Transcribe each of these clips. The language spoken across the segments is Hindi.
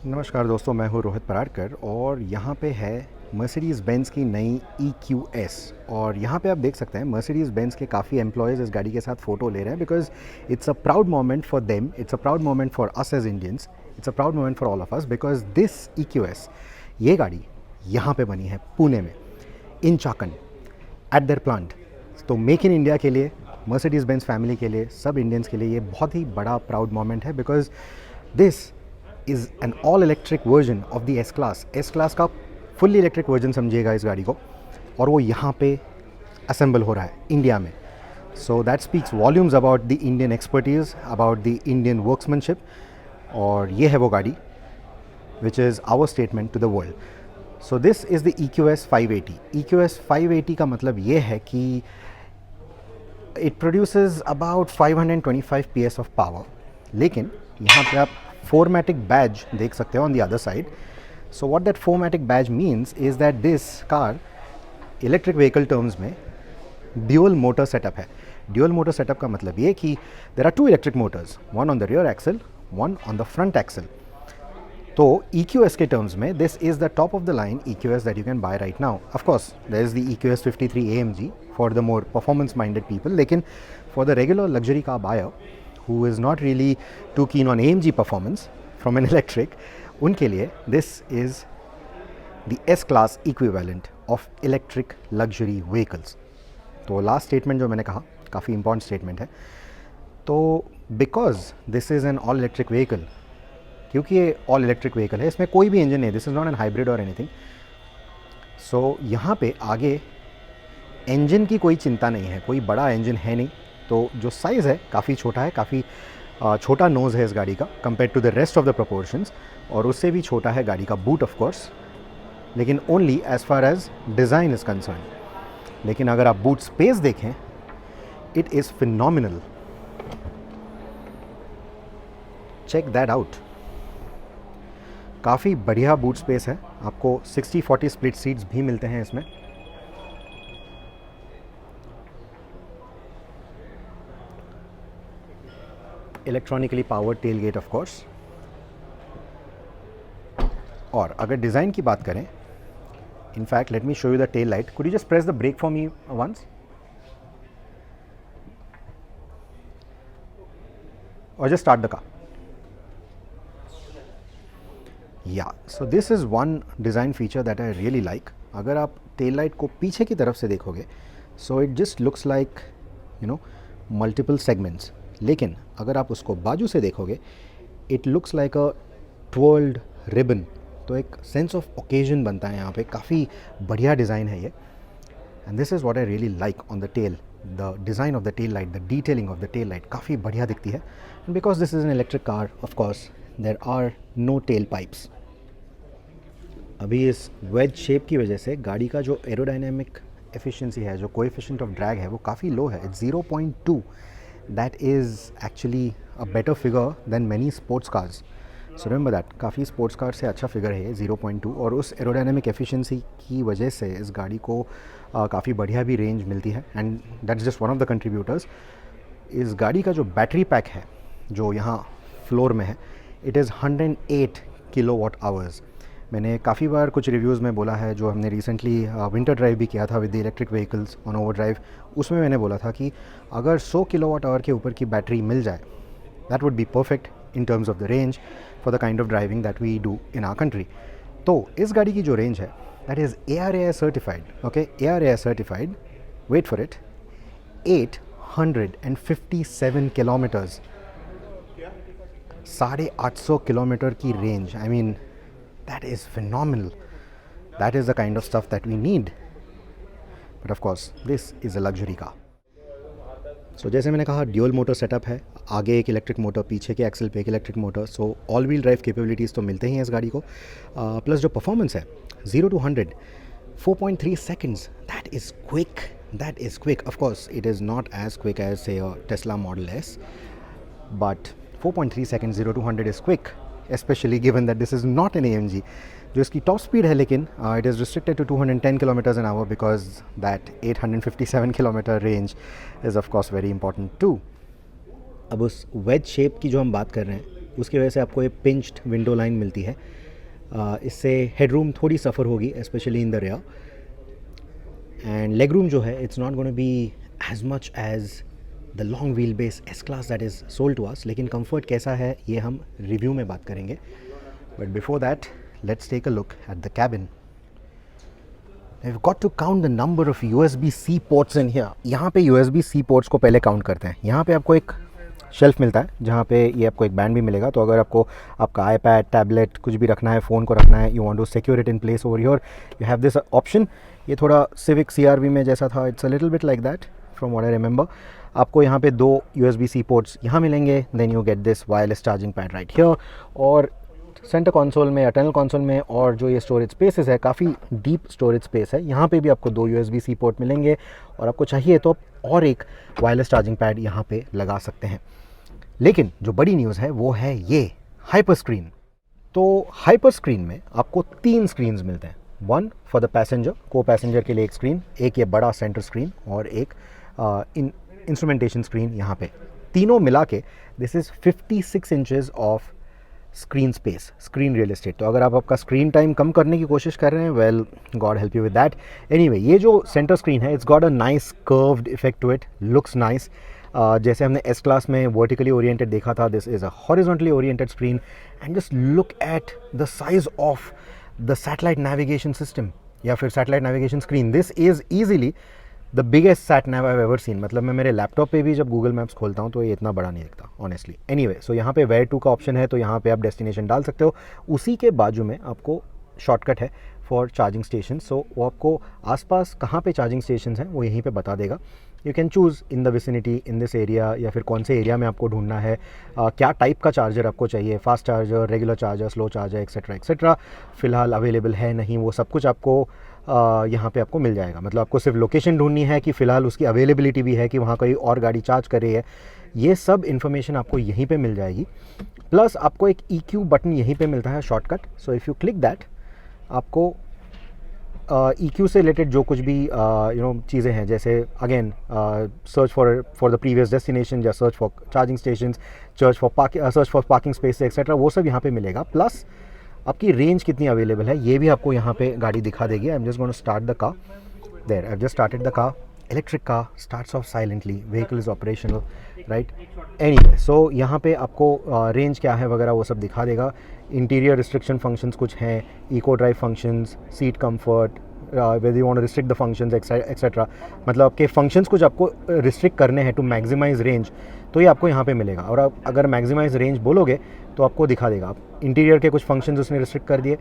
नमस्कार दोस्तों, मैं हूं रोहित पराड़कर और यहाँ पे है मर्सिडीज़ बेंज़ की नई EQS। और यहाँ पे आप देख सकते हैं मर्सिडीज़ बेंज़ के काफ़ी एम्प्लॉयज़ इस गाड़ी के साथ फ़ोटो ले रहे हैं because it's a proud moment for them, it's a proud moment for us as Indians, it's a proud moment for all of us because this EQS, ये गाड़ी यहाँ पे बनी है पुणे में, in Chakan, at their plant. तो मेक इन इंडिया के लिए, मर्सिडीज़ बेंज़ फैमिली के लिए, सब इंडियंस के लिए ये बहुत ही बड़ा प्राउड मोमेंट है because this is N all electric version of the S class. S class का फुल्ली इलेक्ट्रिक वर्जन समझिएगा इस गाड़ी को, और वो यहाँ पे असेंबल हो रहा है इंडिया में। So that speaks volumes about the Indian expertise, about the Indian workmanship. और ये है वो गाड़ी which is our statement to the world. So this is the EQS 580। EQS 580 का मतलब ये है कि it produces about 525 PS of power. लेकिन यहाँ पे आप 4matic badge देख सकते हो on the other side. So what that 4matic badge means is that this car electric vehicle terms में ड्यूअल मोटर सेटअप है। ड्यूअल मोटर सेटअप का मतलब ये कि there are two electric motors, one on the rear axle, one on the front axle. तो EQS के टर्म्स में this is the top of the line EQS that you can buy right now. Of course there is the EQS 53 AMG for the more performance minded people, लेकिन for the regular luxury car buyer who is not really too keen on AMG performance from an electric, उनके लिए this is the S-Class equivalent of electric luxury vehicles। तो लास्ट स्टेटमेंट जो मैंने कहा काफ़ी इंपॉर्टेंट स्टेटमेंट है। तो because this is N all electric vehicle, क्योंकि ये ऑल इलेक्ट्रिक व्हीकल है, इसमें कोई भी इंजन नहीं, this is not an hybrid और एनीथिंग। सो यहाँ पे आगे इंजन की कोई चिंता नहीं है, कोई बड़ा इंजन है नहीं। तो जो साइज़ है काफ़ी छोटा है, काफ़ी छोटा नोज़ है इस गाड़ी का compare to the rest of the proportions, और उससे भी छोटा है गाड़ी का बूट ऑफ कोर्स, लेकिन only as far as design is concerned. लेकिन अगर आप बूट स्पेस देखें, it is phenomenal, check that out. काफ़ी बढ़िया बूट स्पेस है, आपको 60-40 स्प्लिट सीट्स भी मिलते हैं इसमें। Electronically powered tail gate of course. और अगर डिज़ाइन की बात करें, in fact let me show you the tail light. Could you just press the brake for me once? Or just start the car. Yeah, so this is one design feature that I really like. अगर आप tail light को पीछे की तरफ से देखोगे, so it just looks like you know multiple segments. लेकिन अगर आप उसको बाजू से देखोगे, it looks like a twirled ribbon. तो एक सेंस ऑफ ओकेजन बनता है यहाँ पे, काफ़ी बढ़िया डिज़ाइन है ये। And this is what I really like on the tail, the design of the tail light, the detailing of the tail light काफ़ी बढ़िया दिखती है। And because this is an electric car, of course there are no tail pipes. अभी इस वेज शेप की वजह से गाड़ी का जो एरोडाइनमिक एफिशिएंसी है, जो कोएफिशिएंट ऑफ ड्रैग है, वो काफ़ी लो है। It's 0.2। That is actually a better figure than many sports cars. So remember that, काफ़ी स्पोर्ट्स कार से अच्छा फिगर है ये 0.2। और उस एरोडायनेमिक एफिशिएंसी की वजह से इस गाड़ी को काफ़ी बढ़िया भी रेंज मिलती है। And that's just one of the contributors. इस गाड़ी का जो बैटरी पैक है, जो यहाँ फ्लोर में है, इट इज़ 108 kWh। मैंने काफ़ी बार कुछ रिव्यूज़ में बोला है, जो हमने रिसेंटली विंटर ड्राइव भी किया था with the electric vehicles on over drive, उसमें मैंने बोला था कि अगर 100 kWh के ऊपर की बैटरी मिल जाए, that would be perfect in terms of the range for the kind of driving that we do in our country. तो इस गाड़ी की जो रेंज है, that is ARAI certified. Okay, ARAI certified, wait for it, 857 kilometres, 850 kilometre की range. I mean that is phenomenal. That is the kind of stuff that we need. But of course, this is a luxury car. So जैसे मैंने कहा, ड्यूअल मोटर सेटअप है, आगे एक इलेक्ट्रिक मोटर, पीछे के एक्सल पे एक electric motor. So all wheel drive capabilities तो मिलते ही हैं इस गाड़ी को। प्लस जो परफॉर्मेंस है, 0 to 100 4.3 seconds, that is quick. That is quick. Of course, it is not as quick as say a Tesla Model S, but 4.3 seconds 0 to 100 is quick, especially given that this is not an AMG। जो इसकी टॉप स्पीड है, लेकिन it is restricted to 210 kilometres an hour because that 857 kilometre range is of course very important too. अब उस वेज शेप की जो हम बात कर रहे हैं, उसकी वजह से आपको ये पिंच्ड विंडो लाइन मिलती है। इससे हेडरूम थोड़ी सफ़र होगी, specially in the rear. And legroom जो है it's not gonna be as much as the long wheelbase S class that is sold to us, लेकिन कंफर्ट कैसा है ये हम रिव्यू में बात करेंगे। But before that let's take a look at the cabin. We've got to count the number of USB-C ports in here. यहाँ पे USB-C ports को पहले काउंट करते हैं। यहाँ पे आपको एक शेल्फ मिलता है जहाँ पे ये आपको एक बैंड भी मिलेगा, तो अगर आपको आपका iPad, टैबलेट कुछ भी रखना है, फ़ोन को रखना है, you want to secure it in place over here, you have this option. ये थोड़ा सिविक CR-V में जैसा था, it's a little bit like that from what I remember. आपको यहाँ पे 2 USB-C पोर्ट्स यहाँ मिलेंगे, then you get this wireless charging pad right here. और सेंटर कंसोल में, इंटरनल कंसोल में, और जो ये स्टोरेज स्पेसेस है, काफ़ी डीप स्टोरेज स्पेस है। यहाँ पे भी आपको 2 USB-C पोर्ट मिलेंगे, और आपको चाहिए तो और एक वायरलेस चार्जिंग पैड यहाँ पे लगा सकते हैं। लेकिन जो बड़ी न्यूज़ है वो है ये हाइपर स्क्रीन। तो हाइपर स्क्रीन में आपको 3 स्क्रीन्स मिलते हैं। 1 फॉर द पैसेंजर, को पैसेंजर के लिए एक स्क्रीन, एक ये बड़ा सेंटर स्क्रीन, और एक इंस्ट्रूमेंटेशन स्क्रीन यहाँ पे। तीनों मिला के this is 56 inches of screen space, screen real estate. तो अगर आप आपका स्क्रीन टाइम कम करने की कोशिश कर रहे हैं, well God help you with that. Anyway, ये जो सेंटर स्क्रीन है it's got a nice curved effect to it, looks nice. जैसे हमने एस क्लास में वर्टिकली ओरिएंटेड देखा था, this is a horizontally oriented screen. And just look at the size of the satellite navigation system या फिर satellite navigation screen. This is easily the biggest sat nav I ever seen. मतलब मैं मेरे लैपटॉप पे भी जब गूगल मैप्स खोलता हूँ तो ये इतना बड़ा नहीं दिखता ऑनेस्टली। एनीवे, सो यहाँ पे वेयर टू का ऑप्शन है, तो यहाँ पे आप डेस्टिनेशन डाल सकते हो। उसी के बाजू में आपको शॉर्टकट है फॉर चार्जिंग स्टेशन। सो वो आपको आसपास कहाँ पे चार्जिंग स्टेशन हैं वो यहीं पे बता देगा। You can choose in the vicinity, in this area, या फिर कौन से एरिया में आपको ढूंढना है, क्या टाइप का चार्जर आपको चाहिए, fast charger, regular charger, slow charger, etcetera etcetera. फ़िलहाल अवेलेबल है नहीं, वो सब कुछ आपको यहाँ पे आपको मिल जाएगा। मतलब आपको सिर्फ लोकेशन ढूंढनी है कि फ़िलहाल उसकी अवेलेबिलिटी भी है कि वहाँ कोई और गाड़ी चार्ज कर रही है, ये सब इन्फॉर्मेशन आपको यहीं पे मिल जाएगी। प्लस आपको एक EQ बटन यहीं पे मिलता है, shortcut. So if you click that, आपको EQ से रिलेटेड जो कुछ भी चीज़ें हैं, जैसे again search for the previous destination, या search for charging station, search for parking space etcetera, वो सब यहाँ पे मिलेगा। प्लस आपकी रेंज कितनी अवेलेबल है ये भी आपको यहाँ पे गाड़ी दिखा देगी। I am just going to start the car. There, I have just started the car. Electric car starts off silently, vehicle is operational, right. Anyway, so यहाँ पे आपको रेंज क्या है वगैरह वो सब दिखा देगा। इंटीरियर रिस्ट्रिक्शन फंक्शंस कुछ हैं, eco drive functions, seat comfort, whether you want to restrict the functions etcetera. मतलब आपके फंक्शंस कुछ आपको रिस्ट्रिक्ट करने हैं टू मैक्सिमाइज रेंज, तो ये आपको यहाँ पे मिलेगा। और आप अगर मैक्सिमाइज रेंज बोलोगे तो आपको दिखा देगा। आप इंटीरियर के कुछ फंक्शंस उसने रिस्ट्रिक्ट कर दिए,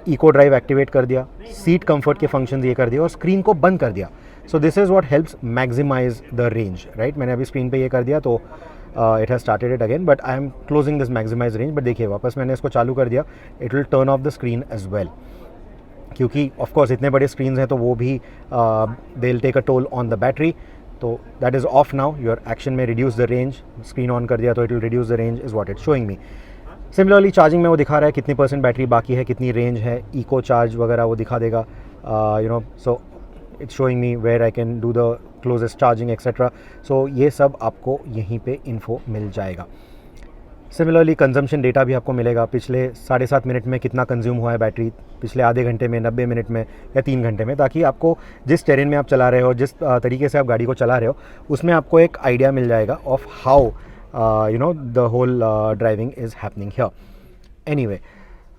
इको ड्राइव एक्टिवेट कर दिया, सीट कंफर्ट के फंक्शंस ये कर दिया, और स्क्रीन को बंद कर दिया। So this is what helps maximise the range, right. मैंने अभी स्क्रीन पे ये कर दिया तो it has started it again, but I am closing this maximise range. But देखिए, वापस मैंने इसको चालू कर दिया, it will turn off the screen as well, क्योंकि ऑफ कोर्स इतने बड़े स्क्रीन्स हैं तो वो भी they will take a toll on the battery. तो that is of now. Your action में reduce the range, screen on कर दिया तो it will reduce the range, is what it's showing me. Similarly charging में वो दिखा रहा है कितनी % बैटरी बाकी है, कितनी रेंज है, इको चार्ज वगैरह वो दिखा देगा, so it's showing me where I can do the closest charging etcetera. So ये सब आपको यहीं पे इन्फो मिल जाएगा। सिमिलरली कंजम्पशन डेटा भी आपको मिलेगा, पिछले 7.5 मिनट में कितना कंज्यूम हुआ है बैटरी, पिछले आधे घंटे में, 90 मिनट में, या 3 घंटे में, ताकि आपको जिस टेरेन में आप चला रहे हो, जिस तरीके से आप गाड़ी को चला रहे हो, उसमें आपको एक आइडिया मिल जाएगा of how the whole driving is happening here. Anyway,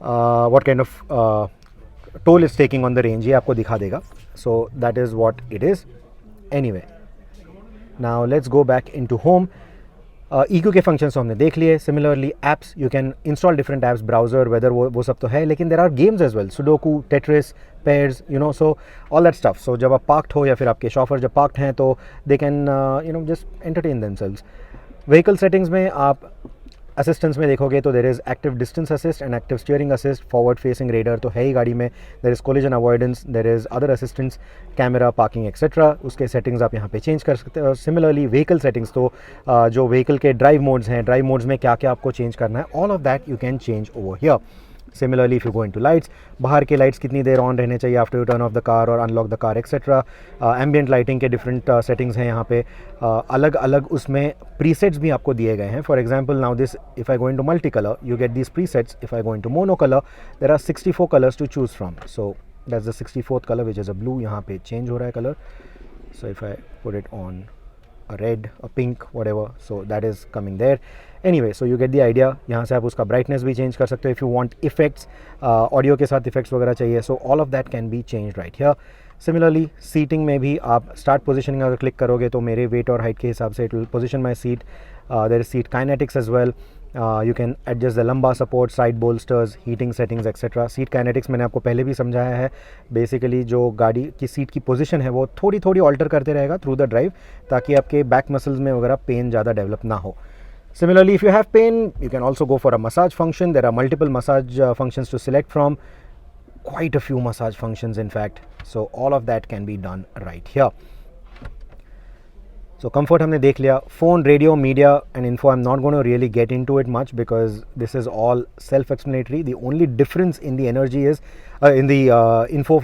what kind of toll is taking on the range, ये आपको दिखा देगा। So that is what it is. Anyway, now let's go back into home. EQ के फंक्शंस तो हमने देख लिए। Similarly apps, you can install different apps, browser, weather, वो सब तो है, लेकिन there are games as well, sudoku, tetris, pairs, so all that stuff. So जब आप पार्क्ड हो या फिर आपके शॉफर जब पार्क्ड हैं तो they can just entertain themselves. Vehicle settings में आप असिस्टेंस में देखोगे तो there is active distance assist and active steering assist, forward facing raider तो है ही गाड़ी में, there is collision avoidance, there is other assistants, camera, parking etcetera, उसके सेटिंग्स आप यहाँ पे चेंज कर सकते हो। सिमिलरली व्हीकल सेटिंग्स, तो जो व्हीकल के ड्राइव मोड्स हैं, ड्राइव मोड्स में क्या क्या आपको चेंज करना है, all of that you can change over here. Similarly if you go into lights, बाहर के लाइट्स कितनी देर ऑन रहने चाहिए after you turn off the car और unlock the car etcetera. Ambient lighting के डिफरेंट सेटिंग्स हैं यहाँ पे। अलग अलग उसमें प्रीसेट्स भी आपको दिए गए हैं। For example now this if I go into multi colour you get these presets. If I go into mono colour there are 64 colours to choose from. So that's the 64th colour which is a blue. यहाँ पे चेंज हो रहा है colour. So if I put it on a red, a pink, whatever, so that is coming there. Anyway, so you get the idea. यहाँ से आप उसका brightness भी change कर सकते हो if you want effects, audio के साथ effects वगैरह चाहिए, so all of that can be changed right here. Similarly, seating में भी आप start positioning अगर click करोगे तो मेरे weight और height के हिसाब से it will position my seat. There is seat kinetics as well. You can adjust the lumbar support, side bolsters, heating settings etc. Seat kinetics मैंने आपको पहले भी समझाया है। बेसिकली जो गाड़ी की सीट की पोजीशन है वो थोड़ी थोड़ी ऑल्टर करते रहेगा थ्रू द ड्राइव, ताकि आपके बैक मसल्स में वगैरह पेन ज़्यादा डेवलप ना हो। Similarly, if you have pain, you can also go for a massage function. There are multiple massage functions to select from, quite a few massage functions in fact. So all of that can be done right here. So comfort हमने देख लिया. Phone, radio, media and info, I'm not going to really get into it much because this is all self-explanatory. The only difference in the energy is in the info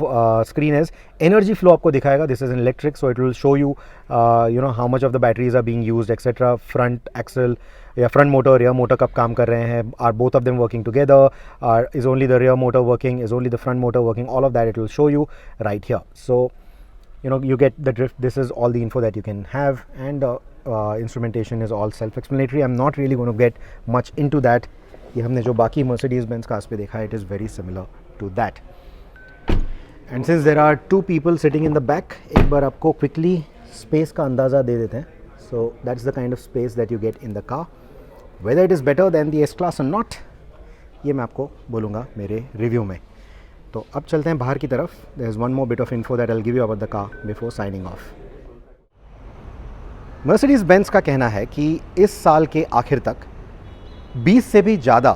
screen is energy flow आपको दिखाएगा. This is an electric, so it will show you you know how much of the batteries are being used etc. Front axle या front motor, rear motor कब काम कर रहे हैं, are both of them working together, is only the rear motor working, is only the front motor working, all of that it will show you right here. So you know you get the drift. This is all the info that you can have, and instrumentation is all self-explanatory. I'm not really going to get much into that. ये हमने जो बाकी Mercedes-Benz cars पे देखा है, it is very similar to that. And since there are two people sitting in the back, एक बार आपको quickly space का अंदाज़ा दे देते हैं. So that's the kind of space that you get in the car. Whether it is better than the S-Class or not, ये मैं आपको बोलूँगा मेरे रिव्यू में. तो अब चलते हैं बाहर की तरफ. There is one more bit of info that I will give you about the car before signing off. Mercedes Benz का कहना है कि इस साल के आखिर तक 20 से भी ज़्यादा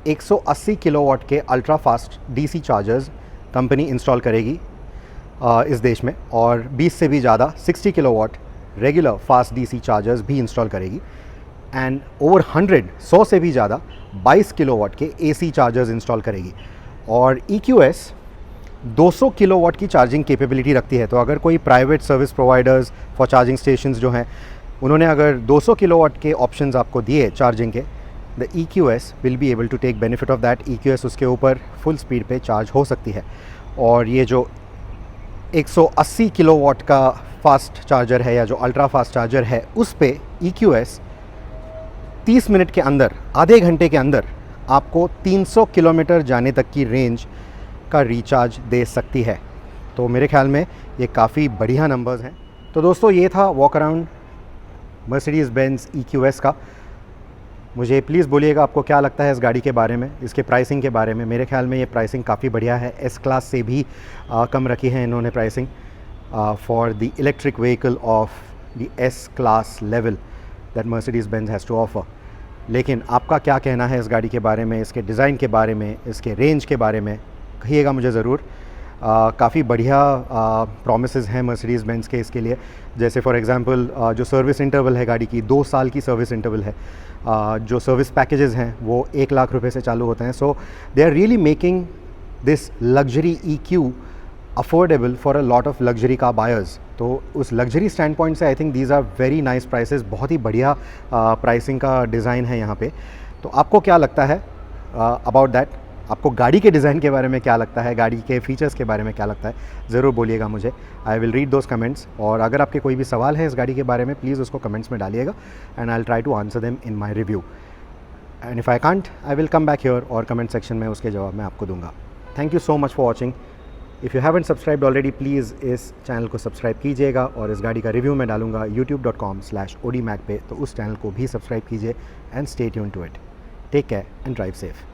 180 किलोवाट के ultra fast DC chargers company install करेगी इस देश में, और 20 से भी ज़्यादा 60 kilowatt regular fast DC chargers भी इंस्टॉल करेगी, एंड ओवर 100 से भी ज़्यादा 22 किलोवाट के एसी चार्जर्स इंस्टॉल करेगी. और EQS 200 किलोवाट की चार्जिंग कैपेबिलिटी रखती है. तो अगर कोई private service providers for charging stations जो हैं उन्होंने अगर 200 किलोवाट के ऑप्शंस आपको दिए चार्जिंग के, the EQS will be able to take benefit of that. EQS उसके ऊपर फुल स्पीड पे चार्ज हो सकती है. और ये जो 180 किलोवाट का फास्ट चार्जर है या जो अल्ट्रा फास्ट चार्जर है, उस पे EQS 30 मिनट के अंदर, आधे घंटे के अंदर आपको 300 किलोमीटर जाने तक की रेंज का रिचार्ज दे सकती है. तो मेरे ख्याल में ये काफ़ी बढ़िया नंबर्स हैं. तो दोस्तों ये था walk around Mercedes Benz EQS का. मुझे प्लीज़ बोलिएगा आपको क्या लगता है इस गाड़ी के बारे में, इसके प्राइसिंग के बारे में. मेरे ख्याल में ये प्राइसिंग काफ़ी बढ़िया है. S-Class से भी कम रखी है इन्होंने pricing for the electric vehicle of the S-Class level that Mercedes Benz has to offer. लेकिन आपका क्या कहना है इस गाड़ी के बारे में, इसके डिज़ाइन के बारे में, इसके रेंज के बारे में, कहिएगा मुझे ज़रूर. काफ़ी बढ़िया प्रॉमिसेस हैं मर्सिडीज़ बेंज के इसके लिए. जैसे फॉर एग्जांपल जो सर्विस इंटरवल है गाड़ी की, 2 साल की सर्विस इंटरवल है. जो सर्विस पैकेजेस हैं वो 1 लाख रुपए से चालू होते हैं. So they are really making this luxury EQ affordable for a lot of luxury car buyers. तो उस लग्जरी स्टैंड पॉइंट से I think these are very nice prices. बहुत ही बढ़िया प्राइसिंग का डिज़ाइन है यहाँ पे. तो आपको क्या लगता है अबाउट दैट? आपको गाड़ी के डिज़ाइन के बारे में क्या लगता है, गाड़ी के फीचर्स के बारे में क्या लगता है, ज़रूर बोलिएगा मुझे. I will read those comments. और अगर आपके कोई भी सवाल है इस गाड़ी के बारे में, प्लीज़ उसको कमेंट्स में डालिएगा and I will try to answer them in my review. And if I can't, I will come back here और कमेंट सेक्शन में उसके जवाब मैं आपको दूंगा. Thank you so much for watching. If you haven't subscribed already, please इस चैनल को सब्सक्राइब कीजिएगा. और इस गाड़ी का रिव्यू मैं डालूंगा youtube.com/odimag पे, तो उस चैनल को भी सब्सक्राइब कीजिए. And stay tuned to it. Take care and drive safe.